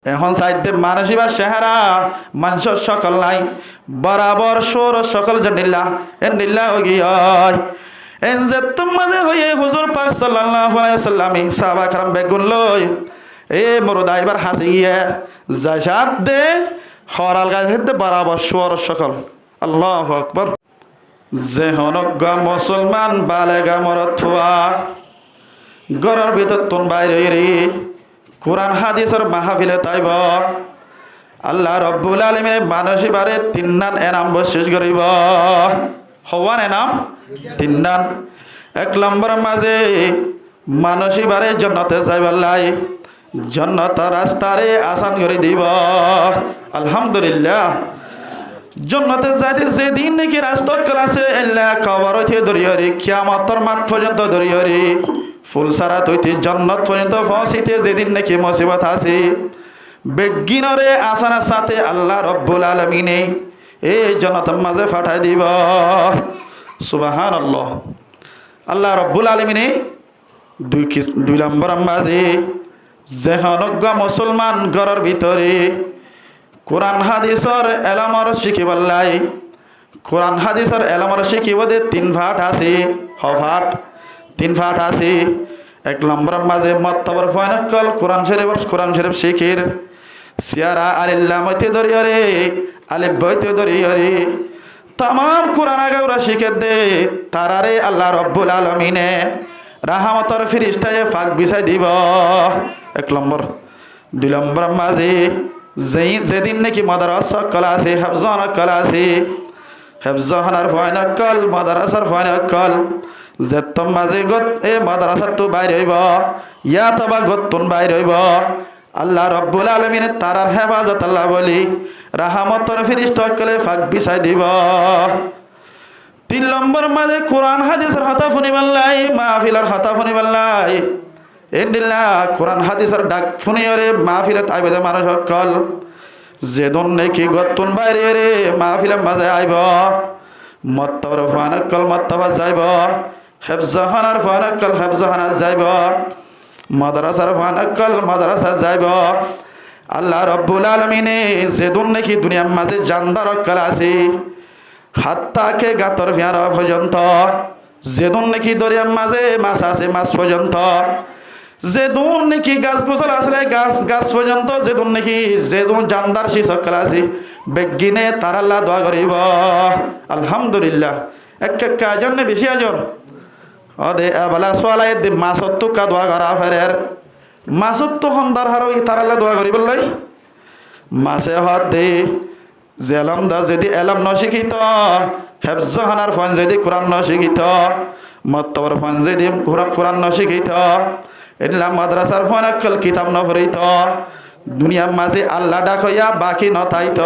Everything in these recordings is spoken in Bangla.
এখন সাইডে মানসিবা চেহারা মানুষের সকল নাই বরাবর সুর সকল যে নীলা এ নীলা গিয় এন যে তোমাদের হয়ে হুজুর পাক সাল্লাল্লাহু আলাইহি ওয়াসাল্লাম সাহাবা کرام বেগুন লই এ মুরদা এবার হাসি গিয়ে জাসাত দে খরাল গাছে বরাবর সুর সকল আল্লাহু আকবার যে হনক মুসলমান বালেগা মরথুয়া গরর ভিতর তুন বাইরে রে কোরআন হাদিসের মাহফিলে তাইব আল্লাহ রব্বুল আলামিনের মানসিবারে তিননান এনাম বশেষ করিব হওয়ান এনাম তিননান এক নম্বর মাঝে মানসিবারে জন্নতে যাইবাল্লাই জন্নত রাস্তারে আসান করে দিব আলহামদুলিল্লাহ জন্নতে যাইতে যেদিন নাকি রাস্তা ক্লাসে এল্লা কবর হইতে দরিয়রি কিয়ামতের মাঠ পর্যন্ত দরিয়রি ফুলসারাত হইতে জন্নত পর্যন্ত পৌঁছিতে যেদিন নাকি মুসিবত আছে বেগিনরে আসানের সাথে আল্লাহ রব্বুল আলামিনে এই জন্নতের মাঝে পাঠাই দিব সুবহানাল্লাহ আল্লাহ রব্বুল আলামিনে দুই নম্বর মাঝে যেহনজ্ঞ মুসলমান ঘরের ভিতরে কোরআন হাদিসের এলামর শিখিবাল্লাই কোরআন হাদিসের এলামর শিখিবদে তিন ভাট আছে হভাট তিন ভাট আছে এক নম্বর মাঝে মত্তবর ফয়নকল কোরআন শরীফ শিখির সিয়ারা আলিল্লাহ মতে দরিয়রে আলিফ বইতে দরিয়রে तमाम কোরআন আগাউরা শিখে দে তারারে আল্লাহ রব্বুল আলামিনে রাহমতের ফেরেশতায়ে ফাক বিছাই দিব এক নম্বর দুই নম্বর মাঝে যেদিন নাকি মাদ্রাসা ক্লাসে হাফজানা ক্লাসে হাফজানার ফয়নকল মাদ্রাসার ফয়নকল যেতম মাঝে গত এ মাদ্রাসা তো বাইরে হইব ইয়া তবা গতুন বাইরে হইব আল্লাহ রব্বুল আলামিন তারার হেফাজত আল্লাহ বলি রাহমতের ফেরেশতাকে ফাক বিছাই দিব তিন নম্বর মাঝে কোরআন হাদিসের হতা ফুনিবাল্লাই মাহফিলের হতা ফুনিবাল্লাই এন্ডিল্লা কোরআন হাদিসের ডাক ফুনিয়রে মাহফিলে আইবে মানুষ সকল যেদন নাকি গতুন বাইরে রে মাহফিলের মাঝে আইব মত্তবর ফানকল মত্তবা যাইব হেফজাহানার ফানকল হেফজাহানা যাইব মাদ্রাসার ফানকল মাদ্রাসা যাইব আল্লাহ রব্বুল আলামিনে যেদন নাকি দুনিয়ার মাঝে জানদার অক্কল আছে হাত্তাকে গাতর ফিয়ারা পর্যন্ত যেদন নাকি দরিয়ার মাঝে মাছ আছে মাছ পর্যন্ত যেদন নাকি গাছ গোছাল আসলে গাছ পর্যন্ত যেদন নাকি যেদন জানদার সে সকল আছে বেগিনে তার আল্লাহ দোয়া করিব আলহামদুলিল্লাহ এক কাজন বেশি আজন অদে বলা সোয়ালাই দে মাছত তো কা দোয়া করা ফেরের মাছত তো হন্দার হার তার আল্লাহ দোয়া করিব লাই মাছে হাত দে জেলাম দা যদি এলাম নশিখিত হেফজাহানার ফন যদি কোরআন নশিখিত মত্তবর ফন যদি কোরআন নশিখিত এলা মাদ্রাসার ফন আকল কিতাব নফরিত দুনিয়ার মাঝে আল্লাহ ডাক হইয়া বাকি নথাইত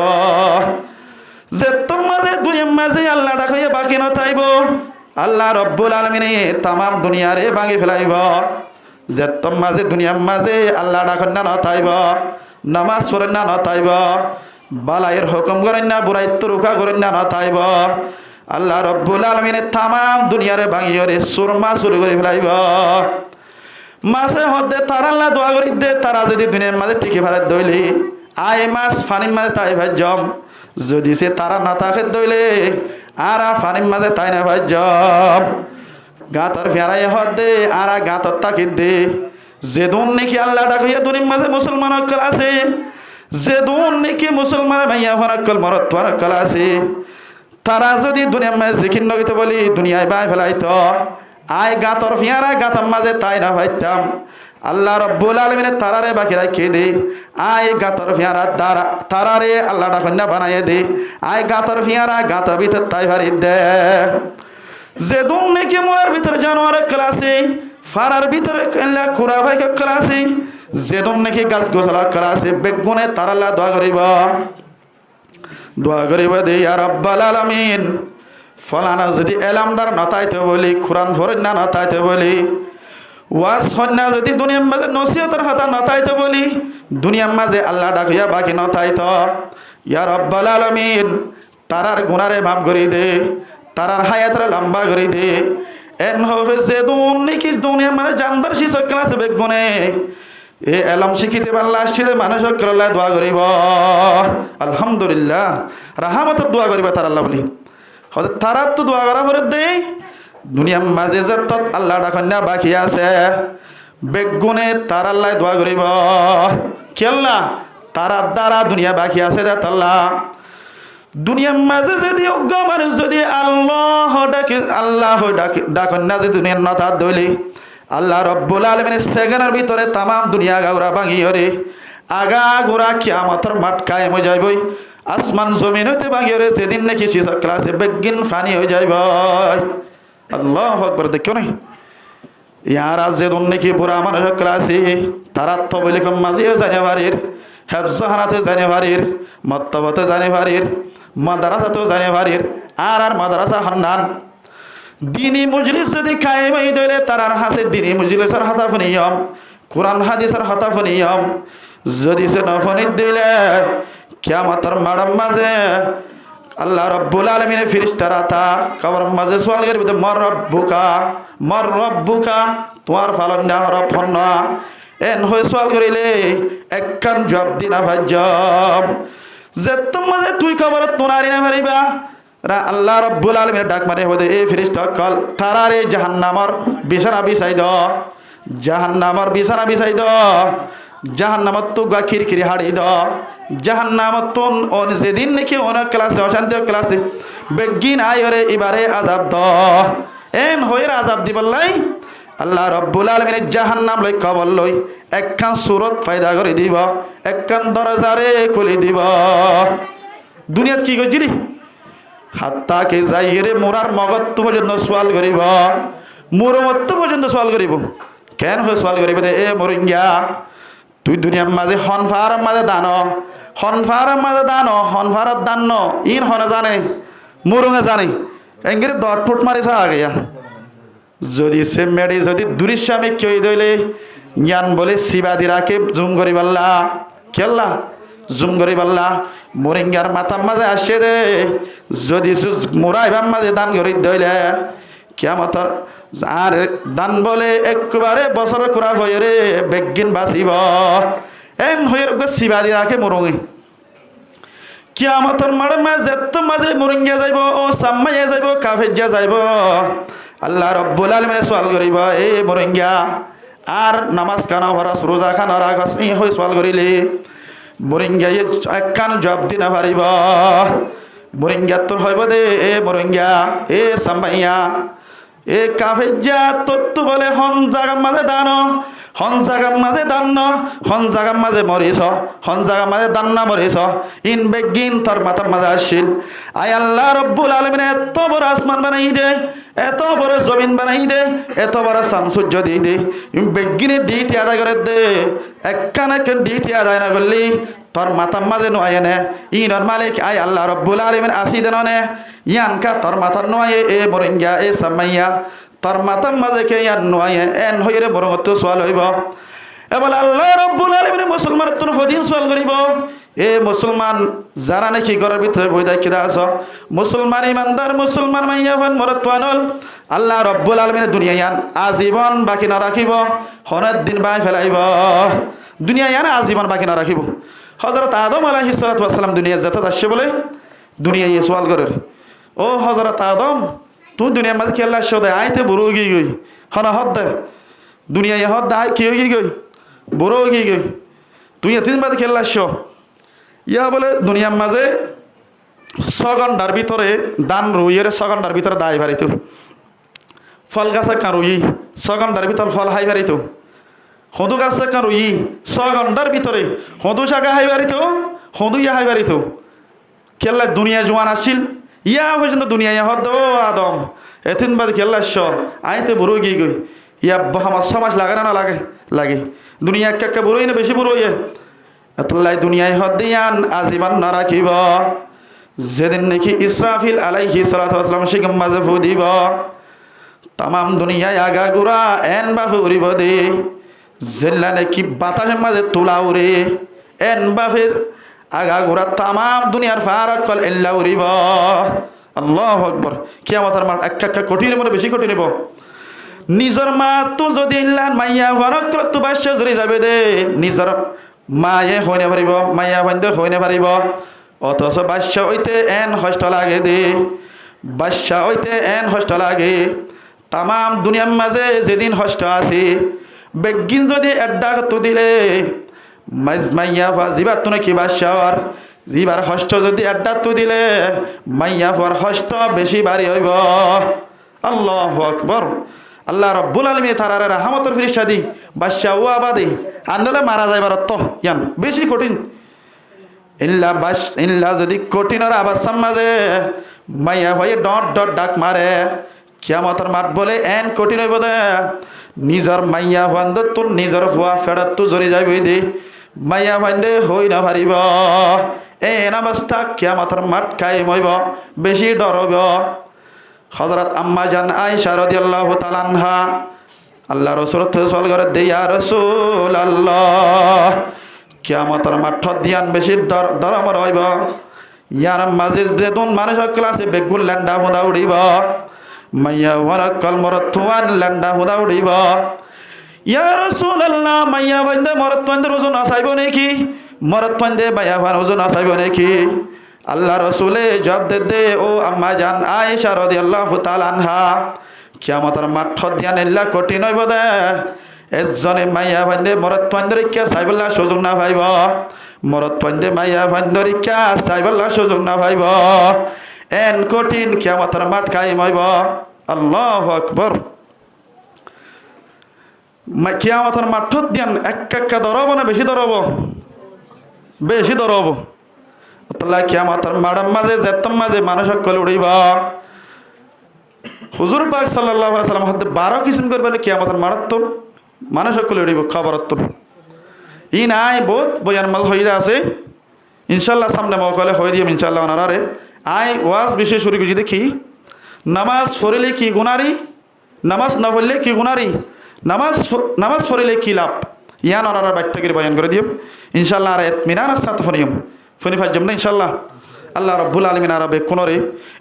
যে তোমারে দুনিয়ার মাঝে আল্লাহ ডাক হইয়া বাকি নথাইব আল্লাহ রব্বুল আলামিনে তামাম দুনিয়ারে ভাঙি ফেলাইব যে তোম মাঝে দুনিয়ার মাঝে আল্লাহ ডাক না নথাইব নামাজ পড়েন না নথাইব বালায়ের হুকুম করেন না বুরাইত রুখা করেন না নথাইব আল্লাহ রব্বুল আলামিনে তামাম দুনিয়ারে ভাঙিয়রে সুরমা শুরু করে ফেলাইব মাছে হদে তারা আল্লাহ দোয়া করি দে তারা যদি দুনিয়ার মাঝে টিকে ফেরাত দইলে আয় মাছ ফানির মাঝে তাই ভাই জম যদি সে তারা না থাকে দইলে আর ফানির মাঝে তাই না ভাই জম গাতর ফেরাই হদে আর গাতর তাকি দে যেদুন নাকি আল্লাহ ডাক হইয়া দুনিয়ার মাঝে মুসলমান অক্কল আছে যেদুন নাকি মুসলমান ভাইয়া ফরাক্কল মরত ফরাক্কল আছে তারা যদি দুনিয়ার মাঝে জিকির নগিতে বলি দুনিয়ায় বাই ফেলাইতো আয় গাতর ফিয়ারা গাতার মাঝে তাই না ভাইতাম আল্লাহ রব্বুল আলামিনে তারারে বাকি রাখিয়ে দে আয় গাতর ফিয়ারা তারারে আল্লাহ ডাকন্যা বানাইয়ে দে আয় গাতর ফিয়ারা গাতা ভিতর তাই ভারি দে যেদুন নাকি মোর ভিতরে জানোয়ার ক্লাসে ফারার ভিতরে কুড়া ভাই ক্লাসে যেদুন নাকি গাছ গোছালা ক্লাসে বেগুনে তার আল্লাহ দোয়া করিব দে ইয়া রাব্বাল আলামিন ফলানা যদি এলামদার নতাইতে বলি কোরআন ভরেন না নতাইতে বলি ওয়াজ হন্না যদি দুনিয়ার মাঝে নসিহতের হাতা নতাইতে বলি দুনিয়ার মাঝে আল্লাহ ডাকিয়া বাকি নতাইত ইয়া রাব্বাল আলামিন তারার গুনারে মাফ করে দে তারার হায়াতরে লম্বা করে দে এন হয়েছে দুনিকি দুনিয়ার মাঝে জানদার শিশক ক্লাসে বেগুনে এই এলম শিখিতে পারলে আসছে মানুষ আল্লাহ দোয়া করিব আলহামদুলিল্লাহ রাহামতের দোয়া করিবা তার আল্লাহ বলি হয়তো তারা তো দোয়া করা করে দেয় দুনিয়ার মাঝে যত আল্লাহ ডাকন্যা বাকি আছে বেগুনে তার আল্লাহ দোয়া করিব কেল্লা তারার দ্বারা দুনিয়া বাকি আছে দেখ আল্লাহ দুনিয়ার মাঝে যদি অজ্ঞ মানুষ যদি আল্লাহ ডাকেন না যে দুনিয়ার নথা দইলি আল্লাহ রব্বুল আলামিনের সেকেন্ডের ভিতরে তামাম দুনিয়া গাউরা ভাঙিয়ে রে আগা গোড়া কিয়ামতের মাঠ কায়েম হয়ে যাইবই আসমান জমিন হইতে ভাঙিয়ে রে যেদিন নাকি শিশু ক্লাসে বেগিন ফানি হয়ে যাইব আল্লাহু আকবার দেখিও নাই ইয়ার আজ যেদিন নাকি বুড়া মানুষ ক্লাসে তারা তো বলে কম মাঝিও জানুয়ারির হেফজ হানাতে জানুয়ারির মত্তবতে জানুয়ারির মাদ্রাসাতেও জানুয়ারির আর মাদ্রাসা হান্নান দিনী মজলিস যদি কায়েম হয়ে দিলে তারার হাসে দিনী মজলিসের হাতাফ নিয়ম কোরআন হাদিসের হাতাফ নিয়ম যদি সে নফনিত দিলে কিয়ামতের মাড়ার মাঝে আল্লাহ রব্বুল আলামিনের ফেরেশতারা তা কবর মাঝে সওয়াল করবে মর রব্বুকা তোমার ফালন না রব ফন্না এন হয়ে সওয়াল করিলে একখান জবাব দিনা ভাজ্জব যে তোমাদের তুই খবর তোনারি না পারিবা আল্লাহ রব্বুল আলামিনের ডাক মারে হদে এই ফেরেশতা কল তারারে জাহান্নামর বিছানা বিছাই দ জাহান্নামর বিছানা বিছাই দ জাহান্নামত তো গা খিরখিরি হাড়ি দ জাহান্নামত তো অন যেদিন নাকি অনেক ক্লাসে অশান্তি ক্লাসে বেগিন আয়রে এবারে আযাব দ এন হইর আযাব দিবল্লাই আল্লাহ রব্বুল আলামিনের জাহান্নাম লই কবর লই একখান সূরত ফায়দা করে দিব একখান দরজারে খুলে দিব দুনিয়াত কি কইছিলি হাত্তা কে যাইরে মোরার মগত পর্যন্ত সওয়াল করিব মুরমত পর্যন্ত সওয়াল করিব কেন হয় সওয়াল করিব এ মরিঙ্গা তুই দুনিয়ার মাঝে হনফার মাঝে হনফারত দান ইন হনে জানে মুরুঙে জানে এঙ্গিরে দট ফুট মারিছা আগে যদি সে মেডি যদি দুরিস্বামী কেউ দইলে জ্ঞান বলে শিবাদিরাকে জুম করি পাল্লা কেল্লা জুম করি পাল্লা মোরিঙ্গার মাথার মাঝে আসছে দে যদি মোরাইবার মাঝে দান করি দইলে কিয়ামতের আর দান বলে একবারে বছর খুরা হয়ে রে বেগিন বাঁচিব এন হয়ে শিবাদিরাকে মোরঙে কিয়ামতের মাড়ে মাঝে তো মাঝে মোরিঙ্গা যাইব ও সাম্মাইয়া যাইব কাফেজা যাইব আল্লাহ রব্বুল আলামিনে সওয়াল করিব এ মোরিঙ্গা আর নামাজ খানা ফরজ রোজা খানা রাগস ই হই সওয়াল করিলে মোরিঙ্গা একখান জবাব দিনা পারিব মোরিঙ্গা তোর হইব দে এ মোরিঙ্গা এ সাম্মাইয়া এ কাফেজা তত্তু বলে হন জাগার মাঝে দান হন জাগার মাঝে দান হন জাগার মাঝে মরিস হন জাগার মাঝে দান না মরিস ইন বেগিন তোর মাথার মাঝে আসছিল আয় আল্লাহ রব্বুল আলামিন এত বড় আসমান বানাই দে এত বড় জমিন বানাই দে এত বড় চাঁদ সূর্য দিয়ে দে বেগিনে ডিটি আদায় করে দে একখান ডিটি আদায় না করলি তোর মাথার মাঝে নোয়াই নে ইনর মালিক আয় আল্লাহ রব্বুল আলামিন আসি দেন নে ইয়ানকা তোর মাথার নোয়াই এ মোরিঙ্গা এ সামাইয়া তোর মাথার মাঝে কে ইয়ান নোয়াই এন হইরে বরঙত সোয়াল হইব এবার আল্লাহ রব্বুল আলামিন মুসলমান তোর হদিন সোয়াল করিব এ মুসলমান যারা নাকি ঘরের ভিতরে বই দেখি আস মুসলমান ইমানদার মুসলমান মাইয়া হন মরত্বানল আল্লাহ রব্বুল আলামিন দুনিয়া ইয়ান আজীবন বাকি না রাখিব হনের দিন বাই ফেলাইব দুনিয়া ইয়ান আজীবন বাকি না রাখিব হযরত আদম আলাইহিস সালাতু ওয়াস সালাম দুনিয়া যেতে আসছে বলে দুনিয়া ইয়ে সওয়াল করে ও হযরত আদম তুই দুনিয়ার মাঝে খেলা আসছো দে আইতে বুড়ো গিয়ে গই হনা হদ দে দুনিয়া ইয়ে হদ আই কি গিয়ে গই বুড়ো গিয়ে গই তুই এতদিন বাদে খেলা আসছো ইয়া বলে দুনিয়ার মাঝে 6 ঘন্টার ভিতরে দান রুইয়ের 6 ঘন্টার ভিতরে দায় ভারিত ফল গাছে কাঁ রুই 6 ঘন্টার ভিতর ফল হাই ভারিত হদু গাছে কাঁ রুই 6 ঘন্টার ভিতরে হদু শাখা হাই ভারিত হদু ইয়া হাই ভারিত খেলা দুনিয়া জোয়ান আসছিল ইয়া পর্যন্ত দুনিয়া ইয়া হদ ও আদম এতদিন বাদে খেলা আসছো আইতে বুড়ো গিয়ে গই ইয়া আমার 6 মাস লাগে না লাগে লাগে দুনিয়া একা বুড়োই না বেশি বুড়ো ইয়ে এতলাই দুনিয়ায় হদ দিয়ান আজীবন না রাখিব যেদিন নাকি ইসরাফিল আলাইহিস সালাতু ওয়াস সালাম শিগম মাঝে ফু দিব তামাম দুনিয়ায় আগা গুড়া এন বা ফুরিব দে জেল্লা নাকি বাতাসের মাঝে তুলা উড়ে এন বাফের আগা গুড়া তামাম দুনিয়ার ফারাক কল এল্লা উড়িব আল্লাহু আকবার কিয়ামতের মাঠ এক কঠিনের মধ্যে বেশি কঠিন হইব নিজর মা তো যদি ইল্লান মাইয়া হওয়ার তো বাস্য জুড়ে যাবে দে নিজর মায়ে হইনে পারিব মাইয়া হইতে হইনে পারিব অথচ বাস্য হইতে এন কষ্ট লাগে দে বাস্য হইতে এন কষ্ট লাগে তামাম দুনিয়ার মাঝে যেদিন কষ্ট আছে বেগিন যদি এড্ডা তো দিলে মাইয়া হওয়া জিবার তো নাকি বাস্যর জিবার কষ্ট যদি এড্ডা তো দিলে মাইয়া হওয়ার কষ্ট বেশি বাড়ি হইব আল্লাহু আকবার আল্লাহ রাব্বুল আলামিন তারারে রাহমাতের ফেরেশতা দি বাদশা ও আবাদে আন্দলে মারা যাইবার তো ইয়ান বেশি কঠিন ইল্লা যদি কঠিনের আবাসাম মাঝে মাইয়া হয়ে ডট ডট ডাক মারে কিয়ামতের মাঠ বলে এন কঠিন হইব দে নিজর মাইয়া হন্দ তোর নিজর ফুয়া ফেরত তো জড়ি যাইবই দে মাইয়া হন্দে হই না পারিব এন অবস্থা কিয়ামতের মাঠ কায়েম হইব বেশি ডর হইব হযরত আম্মা জান আয়েশা রাদিয়াল্লাহু তাআলা আনহা আল্লাহ রাসূল সাল্লাল্লাহু আলাইহি ওয়াসাল্লাম ইয়া রাসূলুল্লাহ কিয়ামতের মাঠ দিয়ান বেশি ডর আমার হইব ইয়ার মাঝে যেদন মানুষ ক্লাসে বেগুল ল্যান্ডা হুদা উড়িব মাইয়া ওয়ারা কলমরত তুয়ান ল্যান্ডা হুদা উড়িব ইয়া রাসূলুল্লাহ মাইয়া বন্দে মরত বন্দে ওজন আসাইব নাকি মরত বন্দে মাইয়া ওয়ার ওজন আসাইব নাকি আল্লাহ রসুলে জবাব দে ও আম্মা জান আয়েশা রাদিয়াল্লাহু তাআলা আনহা কিয়ামতের মাঠ দিয়ান এল্লা কঠিন হইব দে এজনে মাইয়া বন্দে মরত বন্দরিকা সাইবল্লাহ সুযোগ না পাইব মরত বন্দে মাইয়া বন্দরিকা সাইবল্লাহ সুযোগ না পাইব এন কঠিন কিয়ামতের মাঠ কায়েম হইব আল্লাহু আকবার কিয়ামতের মাঠ দিয়ান একা ধরব না বেশি ধরব বেশি ধরব তাহলে কিয়ামতের মাঠের মাঝে যেতম মাঝে মানুষ সকল উড়িব হুজুর পাক সাল্লাল্লাহু আলাইহি ওয়াসাল্লাম হতে 12 কিসিম করবে কিয়ামতের মাঠত তো মানুষ সকল উড়িব খবরত তো ই নাই বহুত বয়ান মাল হইয়া আছে ইনশাআল্লাহ সামনে মকলে হই দিম ইনশাআল্লাহ ওনারে আই ওয়াজ বিশেষ শুরু করে দেখি নামাজ পড়লে কি গুনারি নামাজ না পড়লে কি গুনারি নামাজ পড়লে কি লাভ ইয়ান ওনারা বাক্যকে বয়ান করে দিম ইনশাআল্লাহ আর ইতমিনানের সাথে ফনিম ফনি ফাজম না ইনশাআল্লাহ আল্লাহ রাব্বুল আলামিন আরবে কোনরে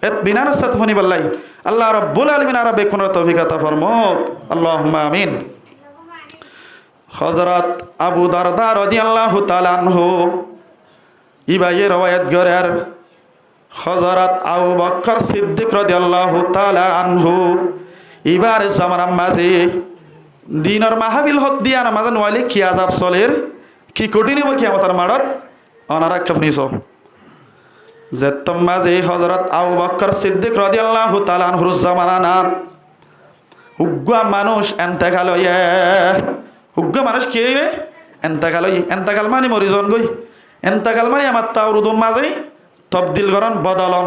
ইতমিনানের সাথে ফনি বল্লাই আল্লাহ রাব্বুল আলামিন আরবে কোনরে তৌফিক আতা ফরমাক আল্লাহুম্মা আমিন হযরত আবু দারদা রাদিয়াল্লাহু তাআলা আনহু ইবায়ে রওয়ায়াত গরার হযরত আবু বকর সিদ্দিক রাদিয়াল্লাহু তাআলা আনহু ইবার জামানার মাঝে দিনের মাহফিল হক দিয়া নামাজ নওয়ালে কি আযাব চলের কি কঠিন হইব কিয়ামতের মাঠত ওনারা কফনিস যেতম মাঝে হযরত আবু বকর সিদ্দিক রাদিয়াল্লাহু তাআলা আনহুর জামানা উগ্গা মানুষ এন্তেকাল হইয়ে উগ্গা মানুষ কি হইবে এন্তেকাল মানে মরিজন গই এন্তেকাল মানে আমার তাওরুদুন মাঝে তবদিল করন বদলন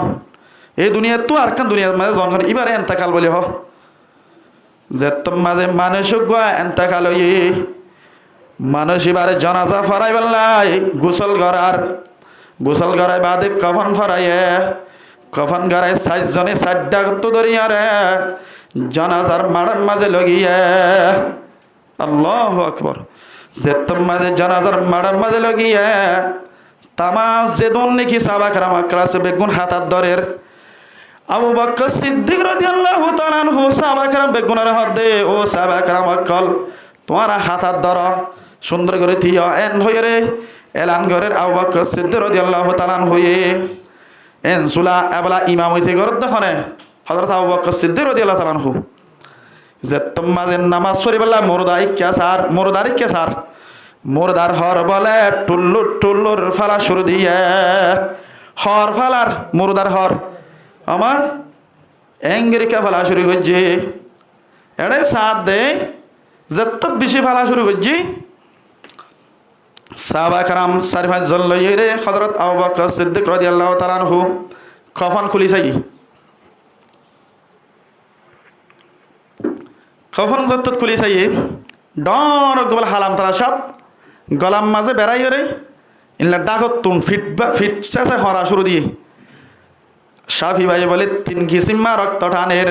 এই দুনিয়া তো আর কান দুনিয়ার মাঝে জন্ম এবারে এন্তেকাল বলে হ যেতম মাঝে মানুষ উগ্গা এন্তেকাল হইয়ে মানুষ এবারে জানাজা ফরাই বেলাই গোসল গড়াই বাদে কফন ফরাইয়ে কফন গড়াই 60 জনে 60টা তো ধরিয়ারে জানাজার মাড়ের মাঝে লগিয়ে আল্লাহু আকবার যেতম মাঝে জানাজার মাড়ের মাঝে লগিয়ে তামাজ যেদন নাকি সাহাবা کرام ক্লাসে বেগুন হাতার দরের আবু বকর সিদ্দিক রাদিয়াল্লাহু তাআলা আনহু সাহাবা کرام বেগুনের হাত দে ও সাহাবা کرام কল তোমারা হাতার ধর সুন্দর করে থিয়া এন হয়ে রে এলান ঘরের আবু বকর সিদ্দিক রাদিয়াল্লাহু তাআলা আনহু এন সুলা এবলা ইমাম হইতে ঘর দেখনে হযরত আবু বকর সিদ্দিক রাদিয়াল্লাহু তাআলা আনহু যেতম মাঝে নামাজ পড়িবেলা মুরদারি কে সার মুরদার হর বলে টুল্লুর ফালা শুরু দিয়ে হর ফালার মুরদার হর আমার এঙ্গেরিকা ফালা শুরু করছে এড়ে সাথ দে যত বেশি ফালা শুরু করছি সাহাবা کرام 4-5 জন লইয়ে রে হযরত আবু বকর সিদ্দিক রাদিয়াল্লাহু তাআলা আনহু কফন খুলি চাই কফন যত খুলি চাই ডর গবল হালাম তারা সব গলাম মাঝে বেড়াই রে ইল্লা ডাকত তুন ফিট চেঁচা হরা শুরু দিয়ে শাফি ভাই বলে 3 কিসিমা রক্ত টানের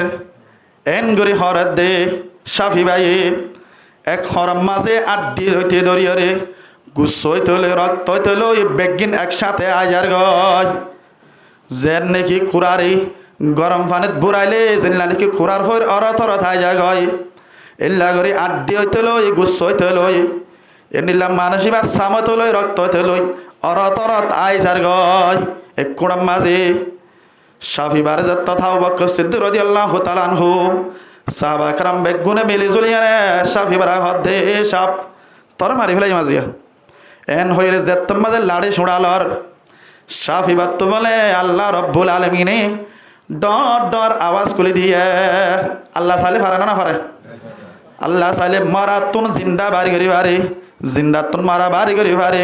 এন গরি হরত দে শাফি ভাই এক হরাম মাঝে আড্ডি হইতে দরিয়ে রে গুসই তোলে রক্ত তোলো বেগিন একসাথে আজার গয় যেন নাকি কুরারি গরম পানিত বুড়াইলে যেন নাকি কুরার ফর অরথর থাই যায় গয় এল্লা করে আড্ডি হইতে লই গুচ্ছ হইতে লই এনিলাম মানসিবা সামত লই রক্ত হইতে লই অরত অরত আইসার গয় এক কোড়াম মাঝে শাফিবার যত থাও বকর সিদ্দিক রাদিয়াল্লাহু তাআলা আনহু সাহাবা کرام বেগুনে মিলি জুলিয়ারে শাফিবার হদে সাপ তর মারি ফেলাই মাজিয়া এন হইরে দেতম মাঝে লাড়ি ছুড়ালর শাফিবার তো বলে আল্লাহ রব্বুল আলামিনে ডর ডর আওয়াজ করে দিয়ে আল্লাহ সালে পারে না পারে আল্লাহ চাইলে মারা তুন জিন্দা বাড়ি করি পারে জিন্দা তুন মারা বাড়ি করি পারে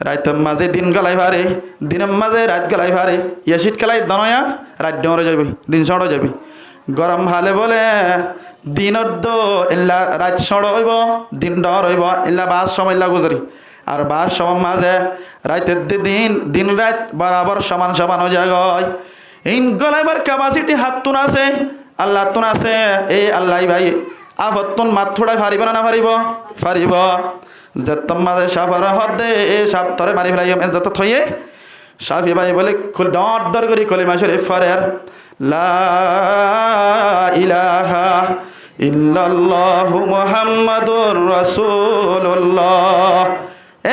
রাইতের মাঝে দিন গলাই পারে দিনের মাঝে রাত গলাই পারে ইয়ে শীতকালাই দনয়া রাত ডরে যাবি দিন সড় যাবি গরম হালে বলে দিনত এল্লা রাত সড় হইব দিন ডর হইব এল্লা বাস সময় গুজরি আর বাস সময় মাঝে রাইতের দিন দিন রাত বরাবর সমান সমান হয়ে যায় ইন গলাইবার ক্যাপাসিটি হাত তুন আছে আল্লাহ তুন আছে এই আল্লাহ ভাই আফতুন মাত থোড়াই ফারিব না ফারিব ফারিব যত মাঝে সাফার হদে এ সাপ তরে মারি ফেলাই যত থইয়ে সাফি ভাই বলে খুল ডর ডর করি কলিমা শরীফ ফরের লা ইলাহা ইল্লাল্লাহু মুহাম্মাদুর রাসূলুল্লাহ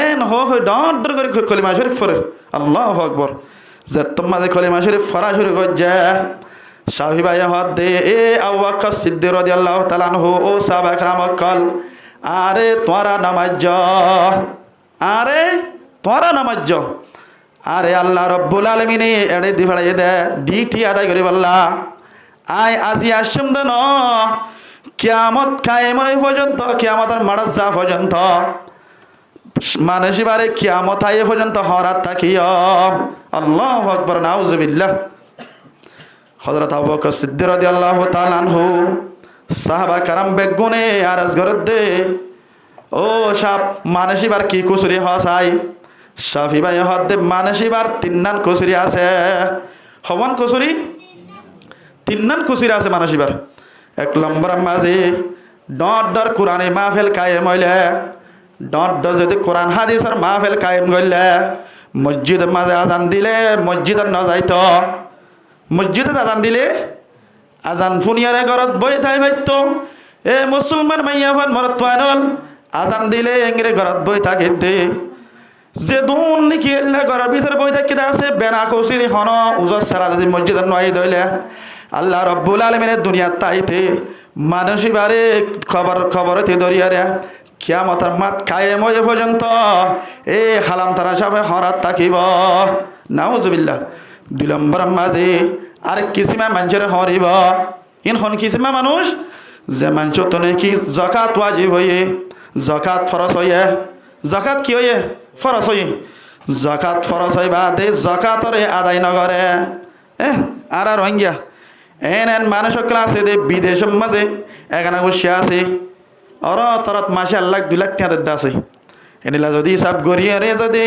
এন হো ডর ডর করি কলিমা শরীফ ফরের আল্লাহু আকবার যত মাঝে কলিমা শরীফ ফরা শুরু করছে শাফি ভাই হদে এ আবু বকর সিদ্দিক রাদিয়াল্লাহু তাআলা আনহু ও সাহাবা کرام কল আরে তোরা নামাজ আরে তোরা নামাজ আরে আল্লাহ রব্বুল আলামিনে এড়ে দি ফেলাই দে ডিটি আদায় করি বললা আয় আজি আসম দন কিয়ামত কায়েম হয় পর্যন্ত কিয়ামতের মারাজ যা পর্যন্ত মানসিবারে কিয়ামত আয় পর্যন্ত হরাত থাকিও আল্লাহু আকবার নাউজুবিল্লাহ হযরত আবু বকর সিদ্দিক রাদিয়াল্লাহু তাআলা আনহু সাহাবা کرام বেগুনে আরজ করতে ও সাপ মানসিবার কি কুসুরি হসাই শাফি ভাই হদে মানসিবার তিননান কুসুরি আছে হবন কুসুরি তিননান কুসুরি আছে মানসিবার এক নম্বর মাঝে ডর ডর কোরআনে মাহফিল কায়েম হইলে ডর ডর যদি কোরআন হাদিসের মাহফিল কায়েম করলে মসজিদের মাঝে আজান দিলে মসজিদে ন যাইতো মসজিদে আজান দিলে আজান ফুনিয়ারে ঘরত বই থাই ভাইতো এ মুসলমান মাইয়া ফান মরত ফানল আজান দিলে এঙ্গরে ঘরত বই থাকিতে যে দুন নাকি এল্লা ঘরের ভিতরে বই থাকিতে আছে বেনা কৌশিরি হন উজর সারা যদি মসজিদে নয় দইলে আল্লাহ রব্বুল আলামিনের দুনিয়ার তাইতে মানসিবারে খবরতে দরিয়ারে কিয়ামতের মাঠ কায়েম হয়ে পর্যন্ত এ হালাম তারা সাফে হরাত থাকিব নাউজুবিল্লাহ দুই নম্বর মাঝে আরেক কিসিমা মানুষের হরিব ইনখন কিসিমা মানুষ যে মানুষ তো নাকি জাকাত ওয়াজিব হয়ে জাকাত ফরজ হয়ে জাকাত কি হয়ে ফরজ হয়ে জাকাত ফরজ হয়ে বাদে জাকাতরে আদায় নগরে আর রোহিঙ্গা এন মানুষ ক্লাসে দে বিদেশের মাঝে এখানে বসে আছে অর তরত মাসে 1 লাখ 2 লাখ টাকা আছে এনিলা যদি সব গড়িয়ে যদি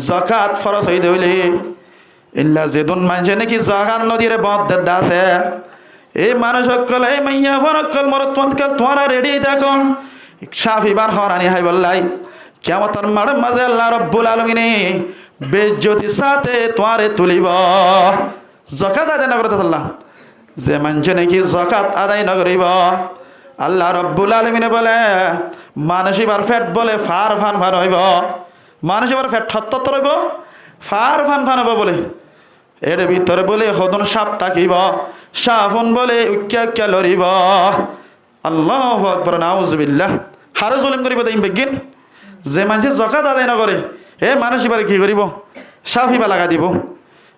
জাকাত ফরজ হয়ে দেইলে ইল্লা যেদুন মানুষে নাকি জাগান নদীরে বদ আছে এই মানুষ সকল এই মাইয়া ফরকল মরতল তোরা রেডি দেখো শাফিবার হরানি হাই বললাই কিয়ামতের মাঠের মাঝে আল্লাহ রব্বুল আলামিনে বেজ্জতি সাথে তোরে তুলিব যাকাত আদায় না করতে আল্লাহ যে মানুষে নাকি যাকাত আদায় না করিব আল্লাহ রব্বুল আলামিনে বলে মানসিবার ফেট বলে ফার ফান ফান হইব মানসিবার ফেট হত্তর হইব ফার ফান ফান হইব বলে এর ভিতরে বলে হদন সাপ থাকিব সাফন বলে উক্কা উক্কা লড়িব আল্লাহু আকবার নাউজুবিল্লাহ হারে জুলুম করিব দেই বেগিন যে মানুষে যাকাত আদায় না করে এ মানসিবারে কি করিব সাফিবা লাগা দিব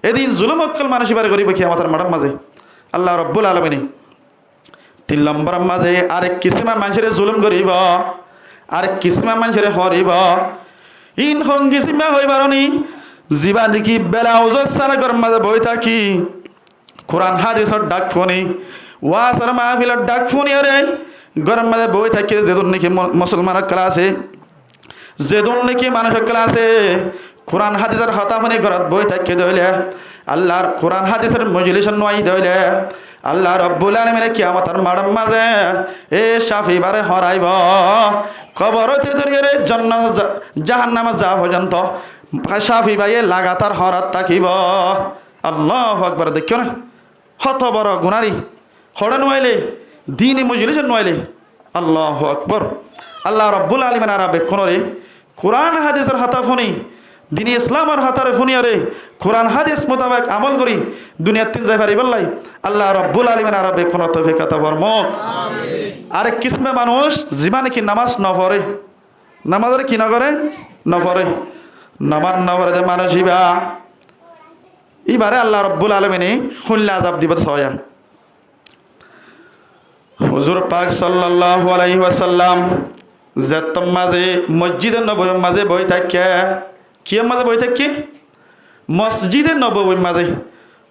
এদিন জুলুম অকল মানসিবারে করিব কিয়ামতের মাঠের মাঝে আল্লাহ রব্বুল আলামিন 3 নম্বর মাঝে আরেক কিসিমা মানুষের জুলুম করিব আরেক কিসিমা মানুষের হরিব ইন হঙ্গিসিমা হইবারনি জীবা নাকি বেলা ওজর সারা গরম মাঝে বই থাকি কোরআন হাদিসের ডাক ফোনি ওয়াসার মাহফিলের ডাক ফোনি আরে গরম মাঝে বই থাকি যেদুন নাকি মুসলমান ক্লাসে যেদুন নাকি মানুষ ক্লাসে কোরআন হাদিসের হতা ফোনি ঘরত বই থাকি দইলে আল্লাহর কোরআন হাদিসের মজলিসের নয় দইলে আল্লাহ রব্বুল আলামিন কিয়ামতের মাঠের মাঝে এ শাফি বারে হরাইব কবরতে ধরিয়ে জান্নাত জাহান্নামে যা পর্যন্ত শাফি ভাইয়ে লাগাতার হরাত থাকিব আল্লাহু আকবার দেখিও না হত বড় গুনারি হড়ে নইলে দিন মজলিসে নইলে আল্লাহু আকবার। আল্লাহ রব্বুল আলামিন আর বেক্ষণরে কোরআন হাদিসের হাতা ফোনি দিনী ইসলামের হাতারে ফোনিয়ারে কোরআন হাদিস মোতাবেক আমল করি দুনিয়ার তিন যাই পারি বললাই আল্লাহ রব্বুল আলামিন আর বেক্ষণ তৌফিক আতা ফরমাক। আরেক কিসমে মানুষ যিমানে কি নামাজ নপড়ে নামাজের কি নকরে নপড়ে নামাজ নপড়ে যে মানুষ এবারে আল্লাহ রব্বুল আলামিন খুললে আযাব দিবে ছয়া। হুজুর পাক সাল্লাল্লাহু আলাইহি ওয়াসাল্লাম যেতম মাঝে মসজিদে নববীর মাঝে বই থাকে কি মাঝে বই থাকে মসজিদে নববীর মাঝে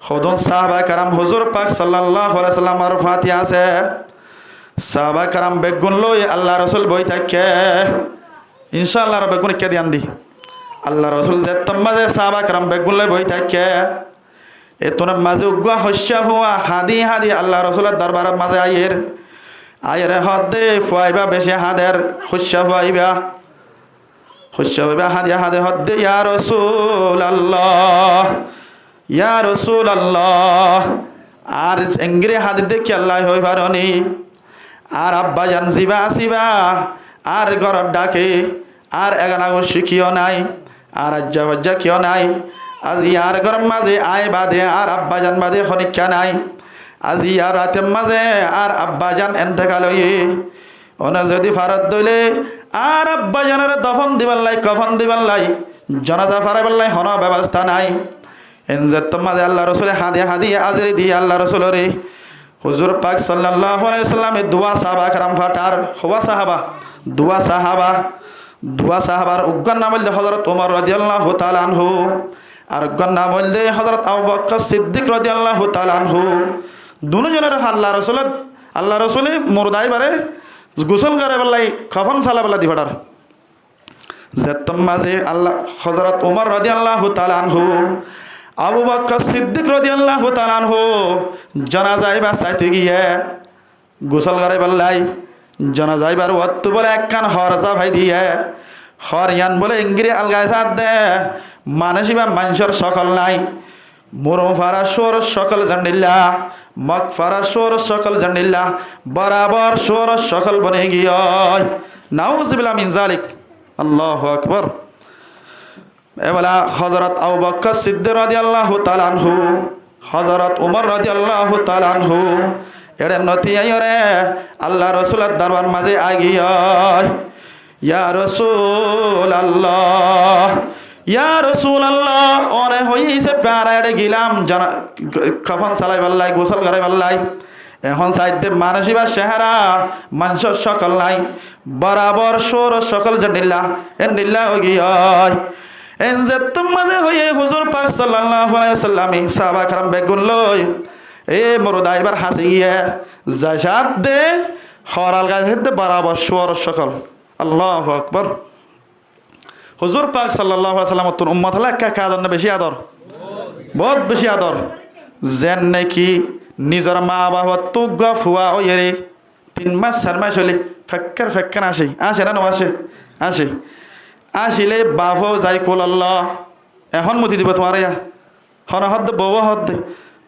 খদন সাহাবা কারাম হুজুর পাক সাল্লাল্লাহু আলাইহি ওয়াসাল্লামের ফাতিহা আছে সাহাবা কারাম বেগুন লই আল্লাহ রাসূল বই থাকে ইনশাআল্লাহ বেগুন কে দিয়ান দি আল্লাহ রাসূল যেতম মাঝে সাহাবা কারাম বেগুন লই বই থাকে এতনের মাঝে উগ্গা হস্যা হওয়া হাদি হাদি আল্লাহ রাসূলের দরবারের মাঝে আয়ের হদে ফুয়াইবা বেশি হাদের হস্যা ফুয়াইবা হাদিয়া হাদে হদে ইয়া রাসূলুল্লাহ ইয়া রাসূলুল্লাহ আর এঙ্গরে হাদি দেখি আল্লাহ হই পারনি আর আব্বা জান জিবা আর ঘর ডাকে আর এগানা শিখিও নাই আর আজ্জা কিও নাই আজি আর ঘর মাঝে আয় বাদে আর আব্বা জান বাদে খনিকা নাই আজি আর রাতের মাঝে আর আব্বা জান এন্তেকাল হয়ে ওনা যদি ফারত দইলে আর আব্বা জানের দফন দিবার লাই কফন দিবার লাই জনাজা ফারাইবার লাই হন ব্যবস্থা নাই এনজের মাঝে আল্লাহ রসুলে হাদি আজরি দিয়ে আল্লাহ রসুলরে হুজুর পাক সাল্লাল্লাহু আলাইহি ওয়াসাল্লামের দুয়া সাহাবা کرام ফাটার হওয়া সাহাবা দুয়া সাহাবার উগ্গান নাম হইল হযরত ওমর রাদিয়াল্লাহু তাআলা আনহু আর উগ্গান নাম হইল হযরত আবু বকর সিদ্দিক রাদিয়াল্লাহু তাআলা আনহু দুজনের আল্লাহ রসুলে মুরদাই বারে গোসল করে বেলাই কফন সালা বেলা দি ফাটার যেতম মাঝে আল্লাহ হযরত ওমর রাদিয়াল্লাহু তাআলা আনহু আবু বকর সিদ্দিক রাদিয়াল্লাহু তাআলা আনহু জানাজায় বা চাইতে গিয়ে গোসল করে বেলাই জানাজায় বার ওয়াত বলে একখান হরজা ভাই দিয়ে হরিয়ান বলে ইংরে আলগায় সাদ দে মানসিবা মানুষের সকল নাই মুরম ফারা সোর সকল জান্ডিল্লা মক ফারা সোর সকল জান্ডিল্লা বরাবর সোর সকল বনে গিয়ে নাউজুবিল্লাহ মিন যালিক আল্লাহু আকবার। এবেলা হযরত আবু বকর সিদ্দিক রাদিয়াল্লাহু তাআলা আনহু হযরত ওমর রাদিয়াল্লাহু তাআলা আনহু এড়ে নতি আইরে আল্লাহ রাসূলের দরবার মাঝে আগিয়া ইয়া রাসূলুল্লাহ ইয়া রাসূলুল্লাহ ওরে হইছে প্যারাড়ে গিলাম জানা কফন সালাই বললাই গোসল করে বললাই এখন সাইতে মানসিবা চেহারা মানুষ সকল নাই বরাবর সোর সকল জানিল্লা এন্ডিল্লা গিয়ায় এন যে তোমাদের হয়ে হুজুর পাক সাল্লাল্লাহু আলাইহি ওয়াসাল্লাম সাহাবা کرام বেগুন লই এ মুরদা এবার হাসিয়ে জাসাদ দে হরাল গায়ে বরাবর সোর সকল আল্লাহু আকবার। হুজুর পাক সাল্লাল্লাহু আলাইহি ওয়াসাল্লাম তোর উম্মত হলা কা আদর না বেশি আদর বহুত বেশি আদর যেন নাকি নিজের মা বাবা তুগা ফুয়া ওইরে 3 মাস 4 মাস হলে ফেক্কার আসে না আসে আসিলে বাবু যাই কোল আল্লাহ এখন মতি দিব তোমার ইয়া হন হদ বউ হদ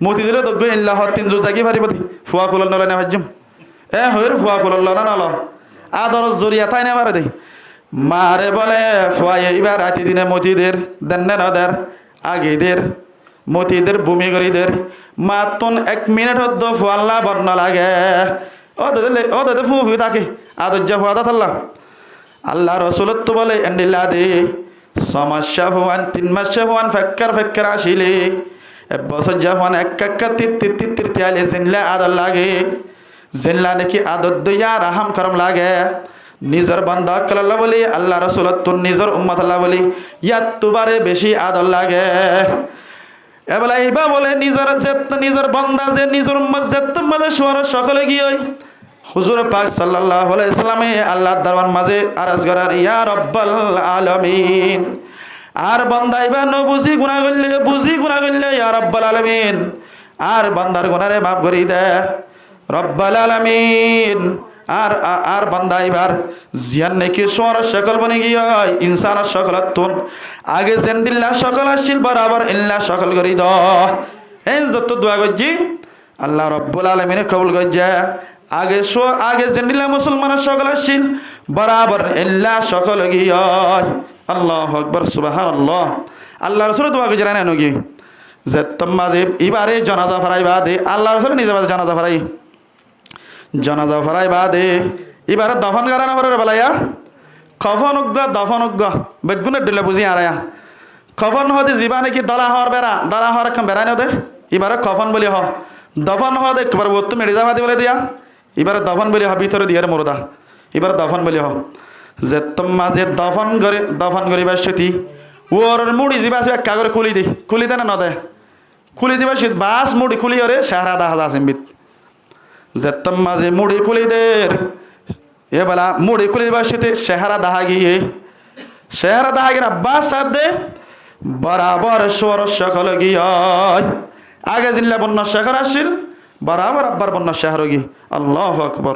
মতি দিলে তো গই আল্লাহ 3 জোর জাগি পারিব দি ফুয়া কোল নলে না হজ্জম হইর ফুয়া কোল না না আদর জরিয়া তাই না মারে দেই মারে বলে ফুয়া এইবার রাতি দিনে মতিদের দেন্নে নদের আগেদের মতিদের ভূমি করিদের মাতন 1 মিনিট হদ ফুয়াল্লা বর্ণ লাগে ও দাদা ফু থাকে আদর যা ফুয়া দাল্লা আল্লাহ রসুলত তো বলে এন্ডিল্লা দে সমস্যা হওয়ান 3 মাস হওয়ান ফেক্কার আসিলে বছর যখন একা তির তিয়ালে জিনলা আদর লাগে জিনলা নাকি আদর দইয়া রাহাম করম লাগে নিজের বান্দা আল্লাহ বলি আল্লাহ রসুলত তো নিজের উম্মত আল্লাহ বলি ইয়াত তুবারে বেশি আদর লাগে এবেলা এইবা বলে নিজের বান্দা যে নিজের উম্মত যেত মাঝে সোয়ার সকলে গিয়ে হুজুর পাক সাল্লাল্লাহু আলাইহি ওয়াসাল্লামে আল্লাহর দরবার মাঝে আরজ করার ইয়া রাব্বাল আলামিন আর বান্দা ইবা বুঝি গুনাহ করলে ইয়া রাব্বাল আলামিন আর বান্দার গুনাহরে মাফ করি দে রাব্বাল আলামিন আর বান্দা এবার জিয়ান নাকি সোয়ার সকল বনে গিয়ে ইনসান সকলাতুন আগে জেন্ডিল্লা সকল আসছিল বরাবর ইল্লা সকল করি দ এই যত দোয়া করছি আল্লাহ রাব্বুল আলামিন কবুল করছে আগে জেনিলা মুসলমানের সকল আসছিল বরাবর এল্লা সকল গিয়ে আল্লাহু আকবার সুবহানাল্লাহ আল্লাহ রাসূল দোয়া করে জানেন কি যে তোমাজে এবারে জানাজা ফরাই বাদে আল্লাহ রাসূল নিজে জানাজা ফরাই বাদে এবারে দফন করা না করে বলাইয়া কফন উগ্গ দফন উগ্গ বেগুনের দিলে বুঝি আরায়া কফন হতে জীবা নাকি দলা হওয়ার এখন বেড়াই নদে এবারে কফন বলি হ দফন হতে একবার ও তো মেডিজা ভাতি বলে দিয়া এবারে দফন বলি হ ভিতরে দিয়ার মোরদা এবারে দফন বলি হ যে তোমাজে দফন করিবার স্মৃতি ওর মুড়ি যিবা আছে একা করে খুলি দে না নদে খুলি দিবা শীত বাস মুড়ি খুলি ওরে সাহারা দাহাজ আছে মিত যেতম মাঝে মুড়ি খুলি দের এ বেলা মুড়ি খুলি দিবা শীতে সাহারা দাহা গিয়ে আব্বাস সাথ দে বরাবর স্বর সকল গিয়ে আগে জিল্লা বন্য শেখর আসছিল বরাবর আব্বার বন্য শেখর গিয়ে আল্লাহু আকবার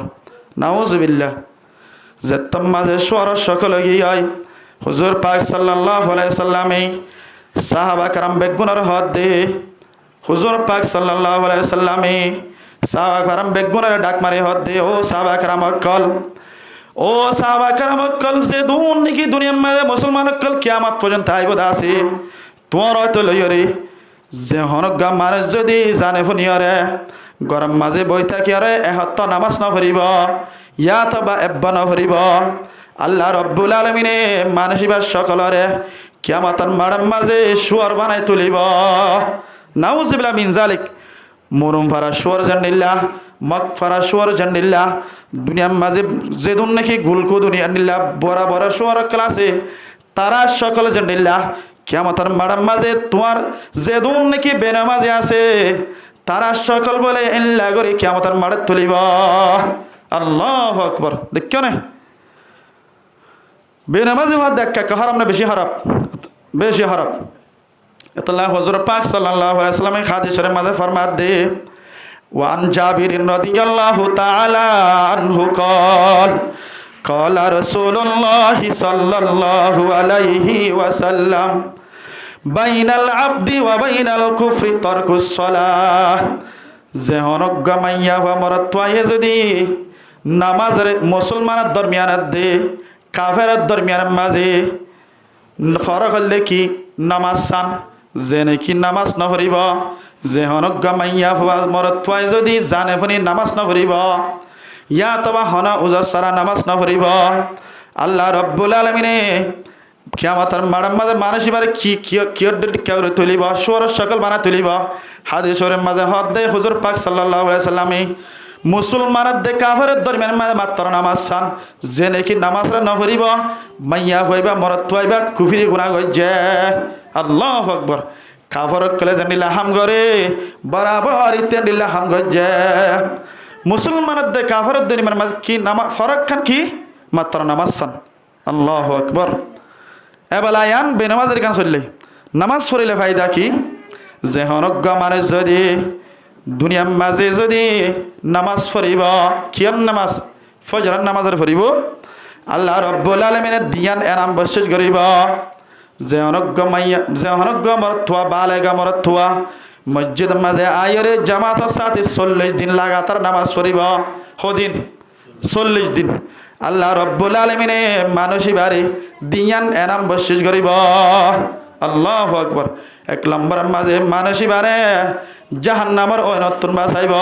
নাউজুবিল্লাহ যেতম মাঝে স্বর সকল গিয়ে হুজুর পাক সাল্লাল্লাহু আলাইহি সাল্লামে সাহাবা کرام বেগুনার হাত দে হুজুর পাক সাল্লাল্লাহু আলাইহি সাল্লামে সাহাবা کرام বেগুনার ডাক মারে হাত দে ও সাহাবা کرام অকল যে দুন নাকি দুনিয়ার মধ্যে মুসলমান অকল কিয়ামত পর্যন্ত আইব দাসে তোমার হয়তো লইরে যে হনগা মানুষ যদি জানে ফুনিয়রে গরম মাঝে বই থাকিয়ারে এহত নামাজ না পড়িব ইয়া তবা এব্বা না পড়িব আল্লাহ রব্বুল আলামিনে মানসিবার সকলরে কিয়ামতের মাড়ার মাঝে শুয়ার বানাই তুলিব নাউজুবিল্লাহ মিন যালিক মুরুম ফারা শুয়ার জান্নিল্লাহ মক ফারা শুয়ার জান্নিল্লাহ দুনিয়ার মাঝে যেদুন নাকি গুলকু দুনিয়ার নিল্লাহ বড় বড় শুয়ার ক্লাসে তারা সকল জান্নিল্লাহ কিয়ামতের মাড়ার মাঝে তোমার যেদুন নাকি বেনামাজি আছে তারা সকল বলে ইল্লা করে কিয়ামতের মাড়ে তুলিব আল্লাহু আকবার দেখো না বেনামাজি হওয়ার দেখা হারাম না বেশি হারাম এতলা হুজুর পাক সাল্লাল্লাহু আলাইহি ওয়াসাল্লামের হাদিসের মাঝে ফরমাত দে ওয়ান জাবির রাদিয়াল্লাহু তাআলা আনহু قال رسول الله صلى الله عليه وسلم بين العبد وبين الكفر ترك الصلاة জেহনক গামাইয়া মরতওয়ায়ে যদি নামাজের মুসলমানের দরমিয়ানত দে কাফেরের দরমিয়ানের মাঝে ফরক হল দেখি নামাজ সান যে নাকি নামাজ নপঢ়িব যে হনজ্ঞা মাইয়া মরতওয়াই যদি জানে শুনি নামাজ নপঢ়িব ইয়া তবা হন উজর সারা নামাজ নপঢ়িব আল্লাহ রব্বুল আলামিনে কিয়ামতের মাড়ার মাঝে মানুষ এবারে কিয়র তুলিব সুর সকল বানা তুলিব হাদিসের মাঝে হদ দে হুজুর পাক সাল্লাল্লাহু আলাইহি সাল্লামে মুসলমানের দে কাফেরের দরমিয়ান মাঝে মাত্র নামাজ সান যে নাকি নামাজ নপঢ়িব মাইয়া হইবা মরতওয়াইবা কুফরি গুনাহ গজ্জে আল্লাহু আকবার কাফর কলে জানিলা হাম করে বরাবর ইতেন্দিলা হাম গজ্জে মুসলমানের দে কাফেরের দরমিয়ান মাঝে কি নামাজ ফরক খান কি মাত্র নামাজ সান আল্লাহু আকবার এবেলায়ান বেনামাজের গান চললে নামাজ পড়িলে ফায়দা কি যে হনজ্ঞ মানুষ যদি দুনিয়ার মাঝে যদি নামাজ পড়িব কিয়ন নামাজ ফজরের নামাজের পড়িব আল্লাহ রব্বুল আলামিনের দিয়ান এনাম বশিস করিব যে হনজ্ঞ মরতওয়া বালেগা মরতওয়া মসজিদের মাঝে আয়রে জামাতের সাথে 40 দিন লাগাতার নামাজ পড়িব হদিন 40 দিন আল্লাহ রব্বুল আলামিনে মানুষই বাড়ি দিয়ান এনাম বশিস করিব আল্লাহু আকবার এক নম্বরের মাঝে মানুষই বারে জাহান্নামের ঐনতুন বাঁচাইব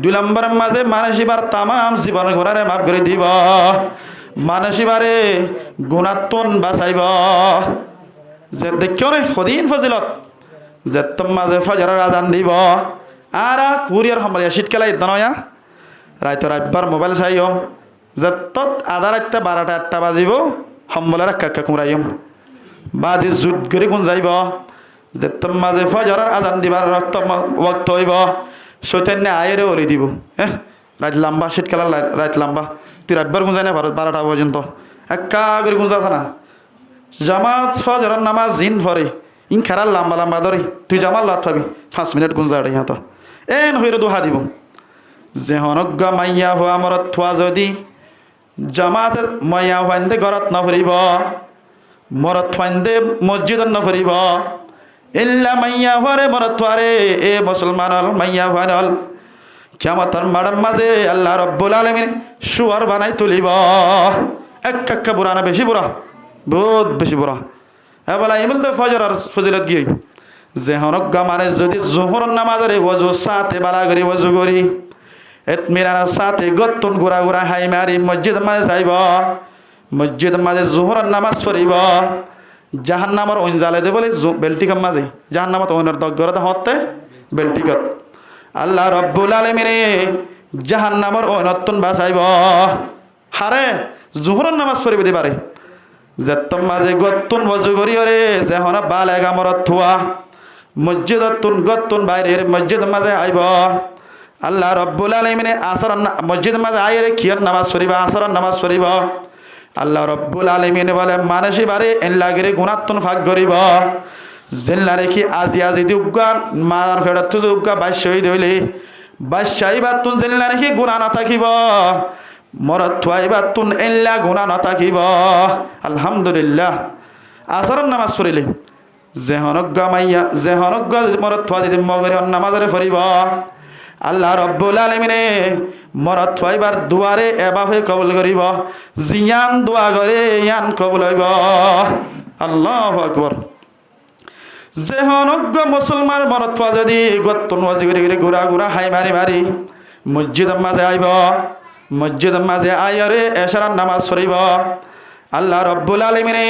2 নম্বরের মাঝে মানুষই বার তাম জীবন গুনারে মাফ করে দিব মানুষই বারে গুনাতুন বাঁচাইব যে দেখিও রে সদিন ফজিলত যে তোম মাঝে ফজরের আজান দিব আর কুরিয়ার সম্বল শীতকালে দনয়া রাইতর একবার মোবাইল চাইম যে তত আধা রাতটা 12টা 1টা বাজিব সম্বলের একা কুমরাইম বাদি জুট করে কোন যাইব যে তোম মাঝে ফজরের আজান দিবার রক্ত ওয়াক্ত হইব শৈতান্য আয়েরে ওরি দিব রাত লম্বা শীতকাল রাত লম্বা তুই রাতবার গুঞ্জাই না 12টা পর্যন্ত একা করে গুঞ্জাছ না জামাত ফজরের নামাজ জিন ভরে ইন খেরাল লম্বা লম্বা ধরি তুই জামাল লাত পাবি 5 মিনিট গুঞ্জাড়ে ইহাত এন হইরে দোহা দিব যে হনজ্ঞ মাইয়া হওয়া মরত থোৱা যদি জামাত মাইয়া হওয়াইন্দে ঘৰত নফৰিব মরত থোৱাইন্দে মসজিদত নফৰিব ইল্লা মাইয়া হওয়ারে মরত থোৱারে এ মুসলমান হল মাইয়া হওয়ান হল কিয়ামতের মাঠের মাঝে আল্লাহ রব্বুল আলামিন শুয়ার বানাই তুলিব এক বুড়া না বেশি বুড়া বহুত বেশি বুড়া এবেলা ইমিল তো ফজর আর ফজিলত গিয়ে যে হনজ্ঞা মানে যদি জোহর নামাজের ওযু সাথে বালা করি ওযু করি এতমিরার সাথে গত্তুন ঘুরা ঘুরা হাই মারি মসজিদ মাঝে যাইব মসজিদ মাঝে জোহরের নামাজ পড়িব জাহান্নামর অঞ্জালে দে বলে বেলটিকম মাঝে জাহান্নামত অন্যর দগ্গরত হতে বেলটিকত আল্লাহ রব্বুল আলামিনে জাহান্নামর অনতুন বাঁচাইব হারে জোহরের নামাজ পড়িব দি পারে যেতম মাঝে গত্তুন ওযু করি রে যেহন বালেগা মরত থুয়া মসজিদতুন গত্তুন বাইরের মসজিদ মাঝে আইব আল্লাহ রব্বুল আলামিনে আসর মসজিদ মাঝে আইরে কিয়ার নামাজ পড়িবা আসর নামাজ পড়িব আল্লাহ রব্বুল আলামিনে বলে মানুষই বারে এন লাগেরে গুণাত্তুন ভাগ করিব জেল্লা রেখি আজি দি উগা মার ফেরত তুজ উগা বাদশাহী দইলে বাদশাহী বাতুন জেল্লা রেখি গুণা না থাকিব মরত থুয়াইবা তুন এল্লা গুণা না থাকিব আলহামদুলিল্লাহ আসর নামাজ পড়িলে যেহনজ্ঞা মাইয়া যেহনজ্ঞা মরত থুয়া দিদি মগরে নামাজরে পড়িব আল্লাহ রব্বুল আলামিনে মরত থুয়াইবার দুয়ারে এভাবে কবুল করিব জিয়ান দোয়া করে ইয়ান কবুল হইব আল্লাহু আকবার যেহনজ্ঞ মুসলমান মরত থুয়া যদি গত্তুন ওয়াজি করে ঘুরা ঘুরা হাই মারি মারি মসজিদ মাঝে আইব মসজিদ মাঝে আইরে এশারার নামাজ পড়িব আল্লাহ রব্বুল আলামিনে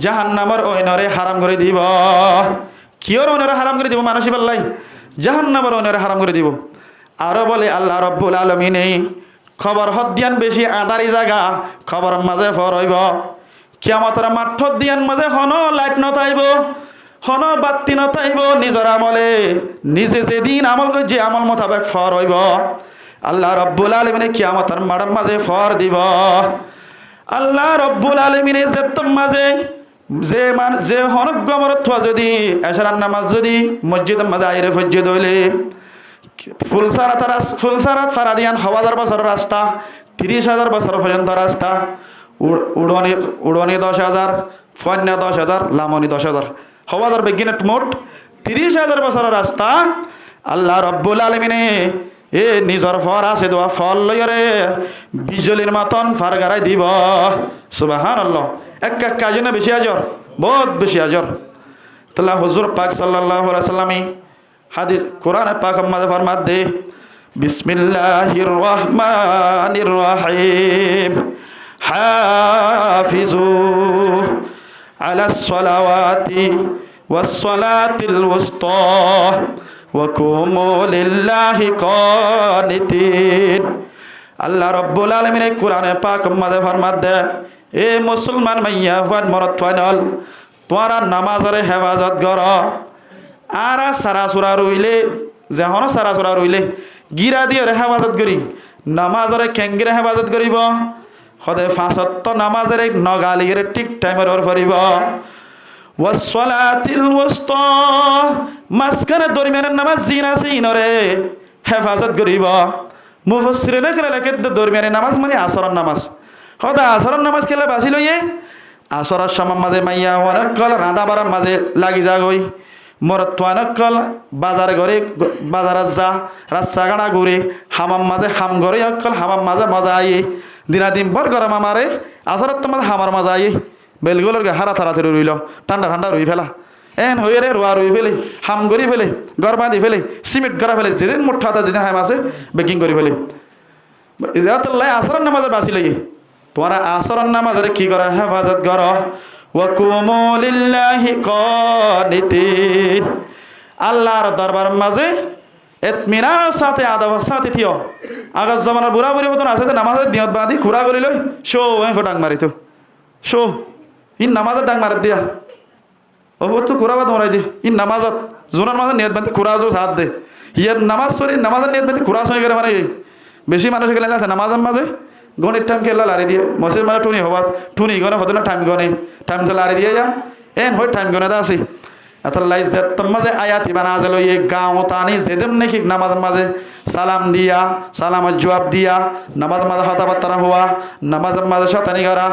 জাহান্নামের ওইনরে হারাম করে দিব কিয়র ওইনরে হারাম করে দিব মানুষই বললাই জাহান্নামের ওইনরে হারাম করে দিব আরো বলে আল্লাহ রব্বুল আলামিনে খবর হদ্দিয়ান বেশি আদারি জায়গা খবর মাঝে ফরইব কিয়ামতের মাঠ দিয়ান মাঝে হন লাইট নতাইব হন বাতি নতাইব নিজের আমলে নিজে যেদিন আমল করে যে আমল মোতাবেক ফর হইব আল্লাহ রব্বুল আলামিনে কিয়ামতের মাঠের মাঝে ফর দিব আল্লাহ রব্বুল আলামিনে যেতম মাঝে যে হনজ্ঞ মরত থুয়া যদি এশারার নামাজ যদি মসজিদের মাঝে আইরে ফজ্জিদ হইলে ফুলসারাত ফারাদিয়ান 1000 বছরের রাস্তা 30,000 বছর পর্যন্ত রাস্তা উড়নি 10,000 ফন্যা 10,000 লামনি 10,000 1000 বেগিনেট মোট 30,000 বছরের রাস্তা আল্লাহ রব্বুল আলামিনে এ নিজর ফর আছে দোয়া ফল লইরে বিজলির মতন ফার গারাই দিব সুবহানাল্লাহ এক কাজে না বেশি আজর বহুত বেশি আজর তাআলা হুজুর পাক সাল্লাল্লাহু আলাইহি ওয়াসাল্লাম হাদিস কোরআনে পাক মাঝে ফরমাত দে বিসমিল্লাহির রহমানির রহিম হাফিজু আলাস সালাওয়াতি ওয়াস সালাতিল উসতা ওয়াকুমু লিল্লাহি কানিতিন আল্লাহ রব্বুল আলামিন কোরআনে পাক মাঝে ফরমাত দে এ মুসলমান মাইয়া ফান মরত ফানল তোরা নামাজের হেফাজত কর আর সারাসুরা রইলে যেহন সারাসুরা রইলে গিরা দিয়ে হেফাজত করি নামাজের কেঙ্গিরে হেফাজত করিব সদে ফাঁসত্ব নামাজের নগালির ঠিক টাইমের ফরিব ওয়াসসালাতিল উসতা মাসখানে দরমিয়ানের নামাজ জিন আছে ইনরে হেফাজত করিব মুফাসসিরিনে করে লেখে দরমিয়ানের নামাজ মানে আসরের নামাজ সদা আসরের নামাজ খেলে বাঁচি লইয়ে আসরের সময় মাঝে মাইয়া অনেকল রাঁধা বাড়ার মাঝে লাগি যা গই মরত অনেকল বাজার ঘরে বাজারে যা রাস্তা গাড়া ঘুরে হামাম মাঝে হাম ঘরে অকল হামাম মাঝে মজা আইয়ে দিনাদিন বর গরম আমারে আসরের তো মাঝে হামার মজা আইয়ে বেলগুলোর হারা তাড়াতাড়ি রইল ঠান্ডা ঠান্ডা রই ফেলা এন হয়ে রে রোয়া রই ফেলে হাম করি ফেলে গড় বাঁধি ফেলে সিমেন্ট করা ফেলে যেদিন মুঠাতা যেদিন হাম আছে বেকিং করে ফেলে ইজাতুল্লাহ আসরের নামাজে বাঁচি লাগে তোমরা আসরের নামাজের কি করা হেফাজত কর ওয়াকুমু লিল্লাহি কানিতিন আল্লাহর দরবার মাঝে ইতমিনার সাথে আদবের সাথে থিও আগের জামানার বুড়া বুড়ি মতন আছে নামাজের নিয়ত বাঁধি খুরা করি লই শো ডাং মারি তো শো ইন নামাজের ডাং মারি দিয়া ও তো খুরাবাদ মরাই দি ইন নামাজত জোনার মাঝে নিয়ত বাঁধি খুরা জো সাথ দে ইয়ার নামাজ সরি নামাজের নিয়ত বাঁধি খুরা সঙ্গে করে মানে বেশি মানুষ গেলে আছে নামাজের মাঝে গণিত টাইম খেলা লারি দিয়ে মসজিদ মাঝে টুনি হবাস টুনি গনে হতো না টাইম গনে টাইম তো লারি দিয়ে যা এন হই টাইম গনে আছে আতাল্লাহ যেতম মাঝে আয়াতি বানা আজল এই গাঁও তানি যেদিন নাকি নামাজের মাঝে সালাম দিয়া সালামের জবাব দিয়া নামাজের মাঝে কথাবার্তা হওয়া নামাজের মাঝে শতানি করা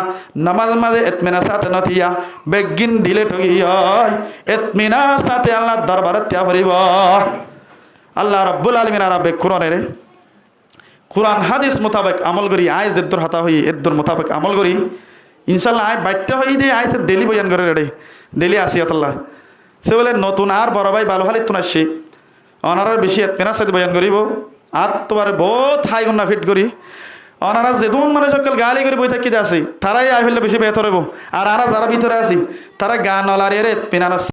নামাজের মাঝে ইতমিনার সাথে নথিয়া বেগিন ঢিলে ঠগি হয় ইতমিনার সাথে আল্লাহ দরবারে ত্যাগ করিব আল্লাহ রাব্বুল আলামিন আর বেগ কুরআনে রে কোরআন হাদিস মোতাবেক আমল করি আয় দেদ্দর হাতা হই এদ্দর মোতাবেক আমল করি ইনশাল্লাহ আয় বাইটটা হই দিয়ে আয় তো ডেলি বয়ান করে রে ডেলি আসিয়াতাল্লাহ সে বলে নতুন আর বড় ভাই ভালো হালিত আসছে অনারার বেশি এতপেনার সাথে বয়ান করিব আর তোমার বহুত হাই গুণা ফিট করি অনারা যেদুন মানে সকাল গালি করে বই থাকি আছে তারাই আয় হইলে বেশি বেতর হইব আর আরা যারা ভিতরে আছি তারা গা নলারে পেনার